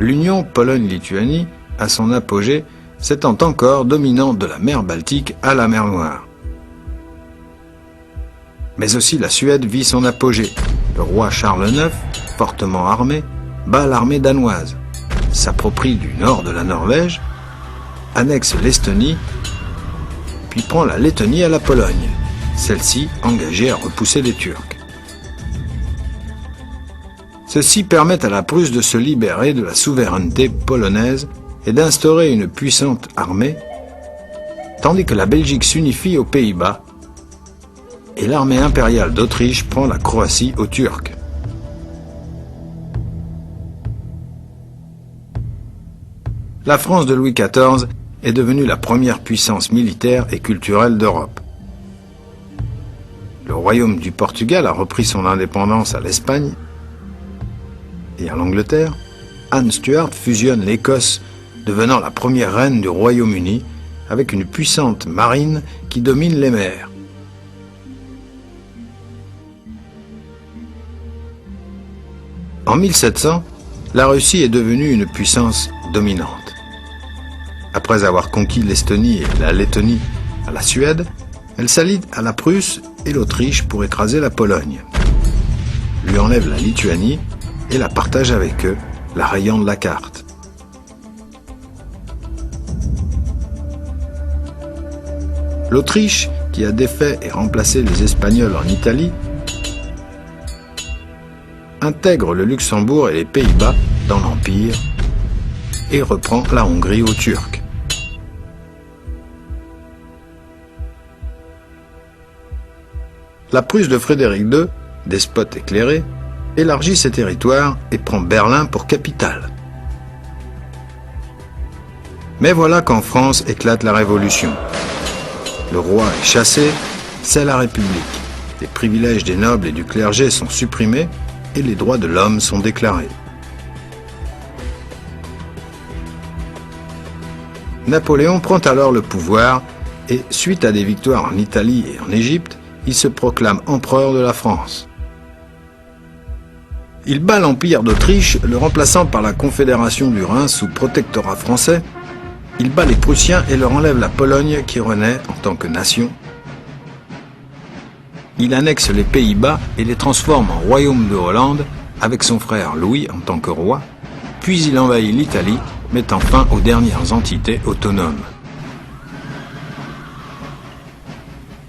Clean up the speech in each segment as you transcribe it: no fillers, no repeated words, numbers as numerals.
L'union Pologne-Lituanie, à son apogée, s'étend encore dominante de la mer Baltique à la mer Noire. Mais aussi la Suède vit son apogée. Le roi Charles IX, fortement armé, bat l'armée danoise, s'approprie du nord de la Norvège, annexe l'Estonie, puis prend la Lettonie à la Pologne, celle-ci engagée à repousser les Turcs. Ceci permet à la Prusse de se libérer de la souveraineté polonaise et d'instaurer une puissante armée, tandis que la Belgique s'unifie aux Pays-Bas et l'armée impériale d'Autriche prend la Croatie aux Turcs. La France de Louis XIV est devenue la première puissance militaire et culturelle d'Europe. Le royaume du Portugal a repris son indépendance à l'Espagne et à l'Angleterre. Anne Stuart fusionne l'Écosse, devenant la première reine du Royaume-Uni, avec une puissante marine qui domine les mers. En 1700, la Russie est devenue une puissance dominante. Après avoir conquis l'Estonie et la Lettonie à la Suède, elle s'allie à la Prusse et l'Autriche pour écraser la Pologne, lui enlève la Lituanie et la partage avec eux, la rayant de la carte. L'Autriche, qui a défait et remplacé les Espagnols en Italie, intègre le Luxembourg et les Pays-Bas dans l'Empire et reprend la Hongrie aux Turcs. La Prusse de Frédéric II, despote éclairé, élargit ses territoires et prend Berlin pour capitale. Mais voilà qu'en France éclate la Révolution. Le roi est chassé, c'est la République. Les privilèges des nobles et du clergé sont supprimés et les droits de l'homme sont déclarés. Napoléon prend alors le pouvoir et, suite à des victoires en Italie et en Égypte, il se proclame empereur de la France. Il bat l'Empire d'Autriche, le remplaçant par la Confédération du Rhin sous protectorat français. Il bat les Prussiens et leur enlève la Pologne qui renaît en tant que nation. Il annexe les Pays-Bas et les transforme en royaume de Hollande avec son frère Louis en tant que roi, puis il envahit l'Italie, mettant fin aux dernières entités autonomes.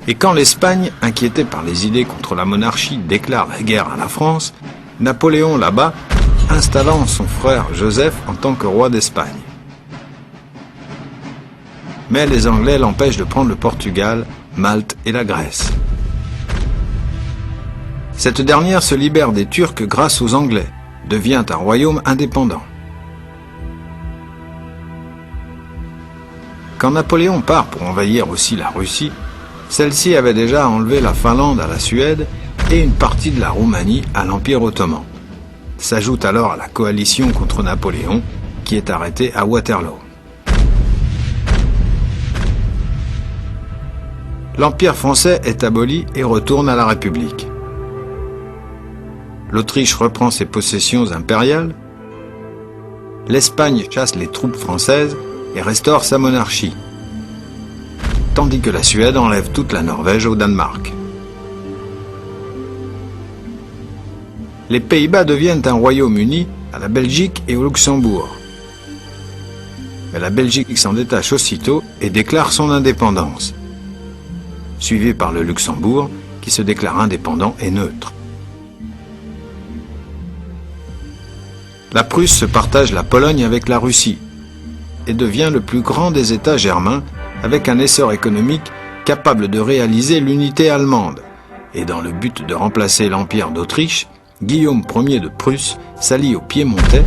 Et quand l'Espagne, inquiétée par les idées contre la monarchie, déclare la guerre à la France, Napoléon la bat, installant son frère Joseph en tant que roi d'Espagne. Mais les Anglais l'empêchent de prendre le Portugal, Malte et la Grèce. Cette dernière se libère des Turcs grâce aux Anglais, devient un royaume indépendant. Quand Napoléon part pour envahir aussi la Russie, celle-ci avait déjà enlevé la Finlande à la Suède et une partie de la Roumanie à l'Empire ottoman. S'ajoute alors à la coalition contre Napoléon, qui est arrêtée à Waterloo. L'Empire français est aboli et retourne à la République. L'Autriche reprend ses possessions impériales. L'Espagne chasse les troupes françaises et restaure sa monarchie, tandis que la Suède enlève toute la Norvège au Danemark. Les Pays-Bas deviennent un royaume uni à la Belgique et au Luxembourg. Mais la Belgique s'en détache aussitôt et déclare son indépendance, suivi par le Luxembourg qui se déclare indépendant et neutre. La Prusse se partage la Pologne avec la Russie et devient le plus grand des États germains avec un essor économique capable de réaliser l'unité allemande. Et dans le but de remplacer l'Empire d'Autriche, Guillaume Ier de Prusse s'allie aux Piémontais,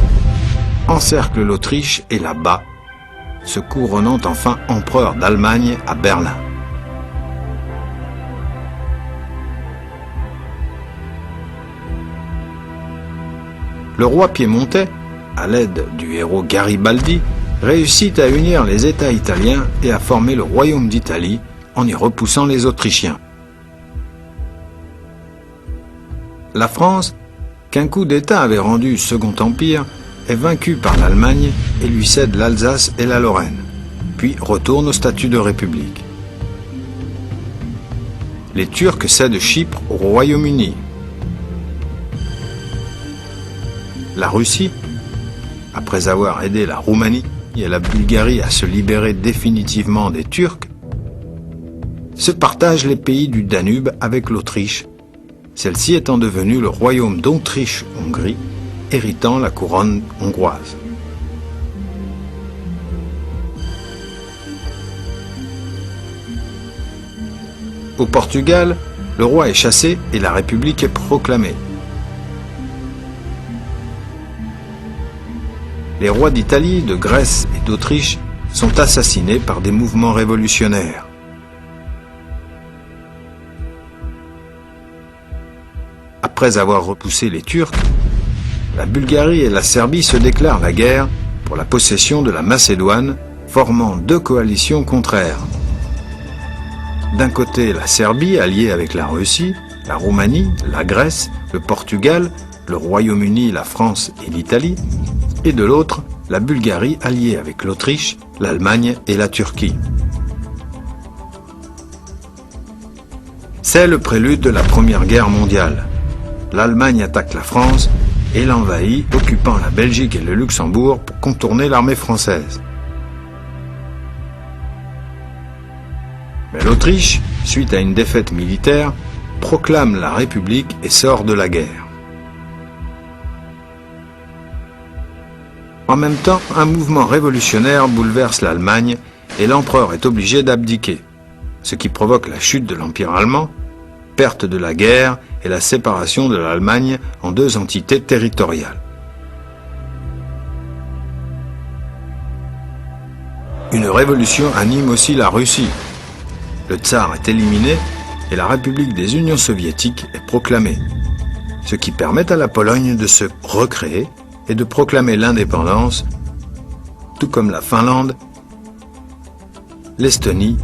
encercle l'Autriche et la bat, se couronnant enfin empereur d'Allemagne à Berlin. Le roi piémontais, à l'aide du héros Garibaldi, réussit à unir les États italiens et à former le royaume d'Italie en y repoussant les Autrichiens. La France, qu'un coup d'État avait rendu Second Empire, est vaincu par l'Allemagne et lui cède l'Alsace et la Lorraine, puis retourne au statut de république. Les Turcs cèdent Chypre au Royaume-Uni. La Russie, après avoir aidé la Roumanie et la Bulgarie à se libérer définitivement des Turcs, se partage les pays du Danube avec l'Autriche, celle-ci étant devenue le royaume d'Autriche-Hongrie, héritant la couronne hongroise. Au Portugal, le roi est chassé et la République est proclamée. Les rois d'Italie, de Grèce et d'Autriche sont assassinés par des mouvements révolutionnaires. Après avoir repoussé les Turcs, la Bulgarie et la Serbie se déclarent la guerre pour la possession de la Macédoine, formant deux coalitions contraires. D'un côté, la Serbie, alliée avec la Russie, la Roumanie, la Grèce, le Portugal, le Royaume-Uni, la France et l'Italie, et de l'autre, la Bulgarie, alliée avec l'Autriche, l'Allemagne et la Turquie. C'est le prélude de la Première Guerre mondiale. L'Allemagne attaque la France et l'envahit, occupant la Belgique et le Luxembourg pour contourner l'armée française. Mais l'Autriche, suite à une défaite militaire, proclame la République et sort de la guerre. En même temps, un mouvement révolutionnaire bouleverse l'Allemagne et l'empereur est obligé d'abdiquer, ce qui provoque la chute de l'Empire allemand, perte de la guerre et la séparation de l'Allemagne en deux entités territoriales. Une révolution anime aussi la Russie. Le tsar est éliminé et la République des Unions soviétiques est proclamée, ce qui permet à la Pologne de se recréer et de proclamer l'indépendance, tout comme la Finlande, l'Estonie,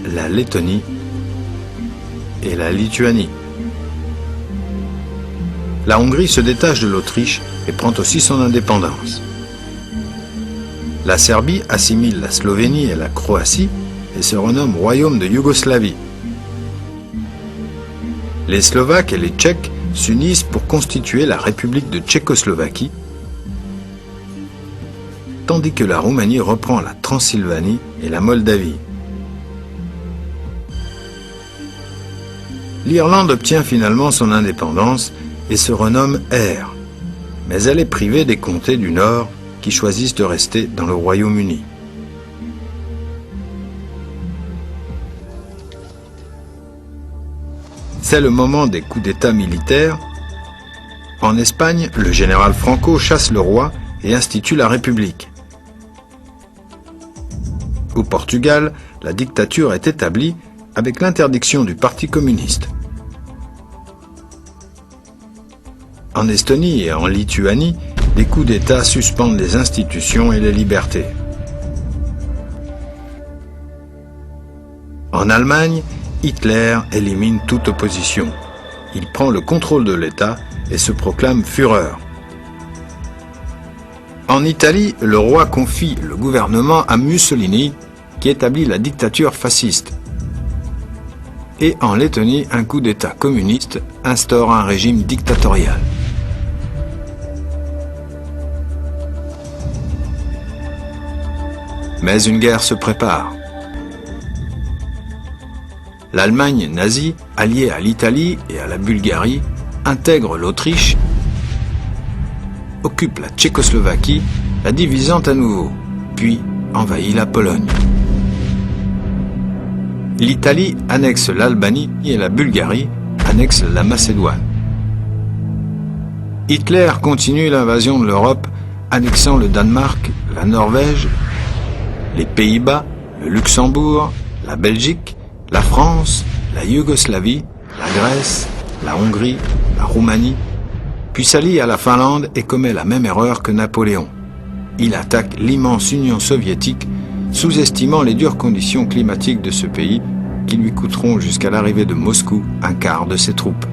la Lettonie et la Lituanie. La Hongrie se détache de l'Autriche et prend aussi son indépendance. La Serbie assimile la Slovénie et la Croatie et se renomme Royaume de Yougoslavie. Les Slovaques et les Tchèques s'unissent pour constituer la République de Tchécoslovaquie, tandis que la Roumanie reprend la Transylvanie et la Moldavie. L'Irlande obtient finalement son indépendance et se renomme Éire, mais elle est privée des comtés du Nord qui choisissent de rester dans le Royaume-Uni. C'est le moment des coups d'État militaires. En Espagne, le général Franco chasse le roi et institue la République. Au Portugal, la dictature est établie avec l'interdiction du Parti communiste. En Estonie et en Lituanie, des coups d'État suspendent les institutions et les libertés. En Allemagne, Hitler élimine toute opposition. Il prend le contrôle de l'État et se proclame Führer. En Italie, le roi confie le gouvernement à Mussolini, qui établit la dictature fasciste. Et en Lettonie, un coup d'État communiste instaure un régime dictatorial. Mais une guerre se prépare. L'Allemagne nazie, alliée à l'Italie et à la Bulgarie, intègre l'Autriche, occupe la Tchécoslovaquie, la divisant à nouveau, puis envahit la Pologne. L'Italie annexe l'Albanie et la Bulgarie annexe la Macédoine. Hitler continue l'invasion de l'Europe, annexant le Danemark, la Norvège, les Pays-Bas, le Luxembourg, la Belgique, la France, la Yougoslavie, la Grèce, la Hongrie, la Roumanie, puis s'allie à la Finlande et commet la même erreur que Napoléon. Il attaque l'immense Union soviétique, sous-estimant les dures conditions climatiques de ce pays qui lui coûteront jusqu'à l'arrivée de Moscou un quart de ses troupes.